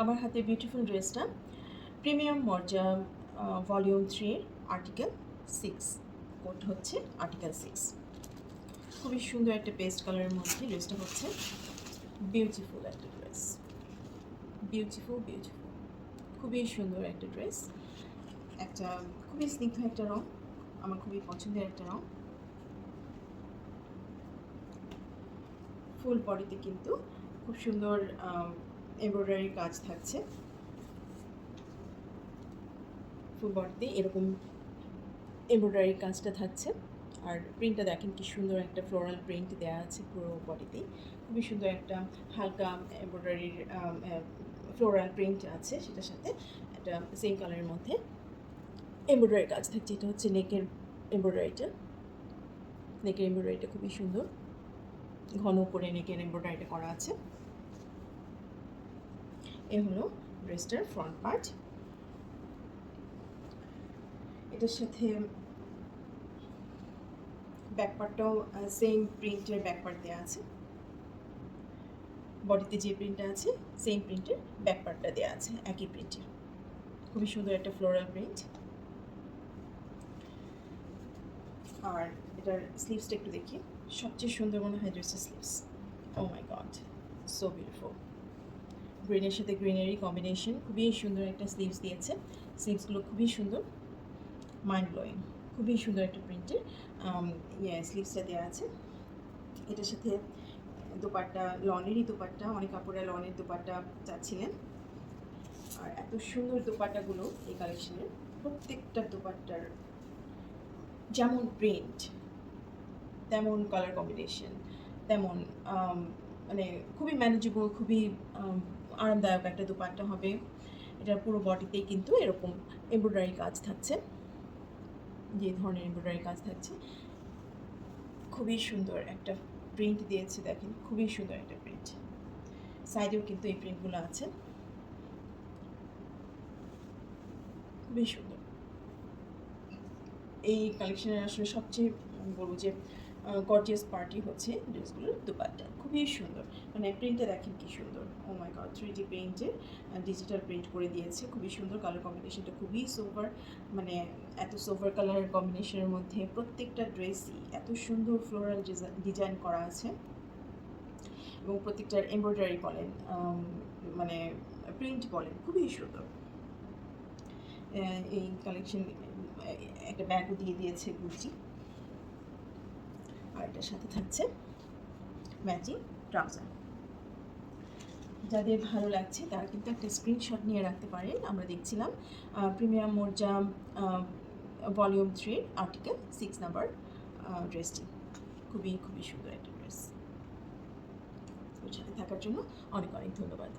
আমার হাতে বিউটিফুল ড্রেসটা প্রিমিয়াম মর্জা ভলিউম 3 আর্টিকেল 6, কোড হচ্ছে আর্টিকেল 6। খুবই সুন্দর একটা পেস্ট কালারের মধ্যে ড্রেসটা হচ্ছে। বিউটিফুল একটা ড্রেস, বিউটিফুল খুবই সুন্দর একটা ড্রেস। একটা খুবই স্নিগ্ধ একটা রং, আমার খুবই পছন্দের একটা রং। ফুল বডিতে কিন্তু খুব সুন্দর এমব্রয়ডারি কাজ থাকছে। ফুল বডিতে এরকম এমব্রয়ডারি কাজটা থাকছে। আর প্রিন্টটা দেখেন কি সুন্দর একটা ফ্লোরাল প্রিন্ট দেওয়া আছে পুরো বডিতে। খুবই সুন্দর একটা হালকা এমব্রয়ডারির ফ্লোরাল প্রিন্ট আছে, সেটার সাথে একটা সেম কালারের মধ্যে এমব্রয়ডারি কাজ থাকছে। এটা হচ্ছে নেকের এমব্রয়ডারিটা। নেকের এমব্রয়ডারিটা খুবই সুন্দর, ঘন করে নেকের এমব্রয়ডারিটা করা আছে। এ হলো ড্রেসটার ফ্রন্ট পার্ট। এটার সাথে ব্যাক পার্টটাও সেম প্রিন্টের ব্যাক পার্ট দেওয়া আছে। বডিতে যে প্রিন্টটা আছে সেম প্রিন্টের ব্যাক পার্টটা দেওয়া আছে, একই প্রিন্টের। খুবই সুন্দর একটা ফ্লোরাল প্রিন্ট। আর এটার স্লিভসটা একটু দেখি, সবচেয়ে সুন্দর মনে হয় ড্রেসের স্লিভস। ও মাই গড, সো বিউটিফুল। গ্রিনের সাথে গ্রিনারি কম্বিনেশন, খুবই সুন্দর একটা স্লিভস দিয়েছে। স্লিভসগুলো খুবই সুন্দর, মাইন্ড ব্লোয়িং। খুবই সুন্দর একটা প্রিন্টের স্লিভসটা দেওয়া আছে। এটার সাথে দোপাট্টা, লনেরই দোপাট্টা, অনেক কাপড়ে লনের দোপাট্টা চাচ্ছিলেন। আর এত সুন্দর দোপাট্টাগুলো এই কালেকশনের, প্রত্যেকটা দোপাট্টার যেমন প্রিন্ট তেমন কালার কম্বিনেশন, তেমন মানে খুবই ম্যানেজেবল, খুবই আরামদায়ক একটা দোপাট্টা হবে। এটার পুরো বডিতেই কিন্তু এরকম এমব্রয়ডারি কাজ থাকছে, যে ধরনের এমব্রয়ডারি কাজ থাকছে। খুবই সুন্দর একটা প্রিন্ট দিয়েছে, দেখেন খুবই সুন্দর একটা প্রিন্ট। সাইডেও কিন্তু এই প্রিন্টগুলো আছে, খুবই সুন্দর। এই কালেকশনের আসলে সবচেয়ে বলবো যে গর্জিয়াস পার্টি হচ্ছে ড্রেসগুলোর দোপাট্টা। খুবই সুন্দর, মানে প্রিন্টটা দেখেন কি সুন্দর। ও মাই গড, 3D প্রিন্টের ডিজিটাল প্রিন্ট করে দিয়েছে, খুবই সুন্দর। কালার কম্বিনেশনটা খুবই সোভার, মানে এত সোভার কালার কম্বিনেশনের মধ্যে প্রত্যেকটা ড্রেসই এত সুন্দর ফ্লোরাল ডিজাইন করা আছে। এবং প্রত্যেকটার এমব্রয়ডারি বলেন, মানে প্রিন্ট বলেন, খুবই সুন্দর। এই কালেকশন একটা ব্যাগও দিয়ে দিয়েছে গুচি। আর এটার সাথে থাকছে ম্যাচিং ট্রাউজার। যাদের ভালো লাগছে তারা কিন্তু একটা স্ক্রিনশট নিয়ে রাখতে পারেন। আমরা দেখছিলাম প্রিমিয়াম মোর্জা ভলিউম 3 আর্টিকেল 6 নাম্বার ড্রেসটি। খুবই সুন্দর একটা ড্রেস। ওর সাথে থাকার জন্য অনেক অনেক ধন্যবাদ।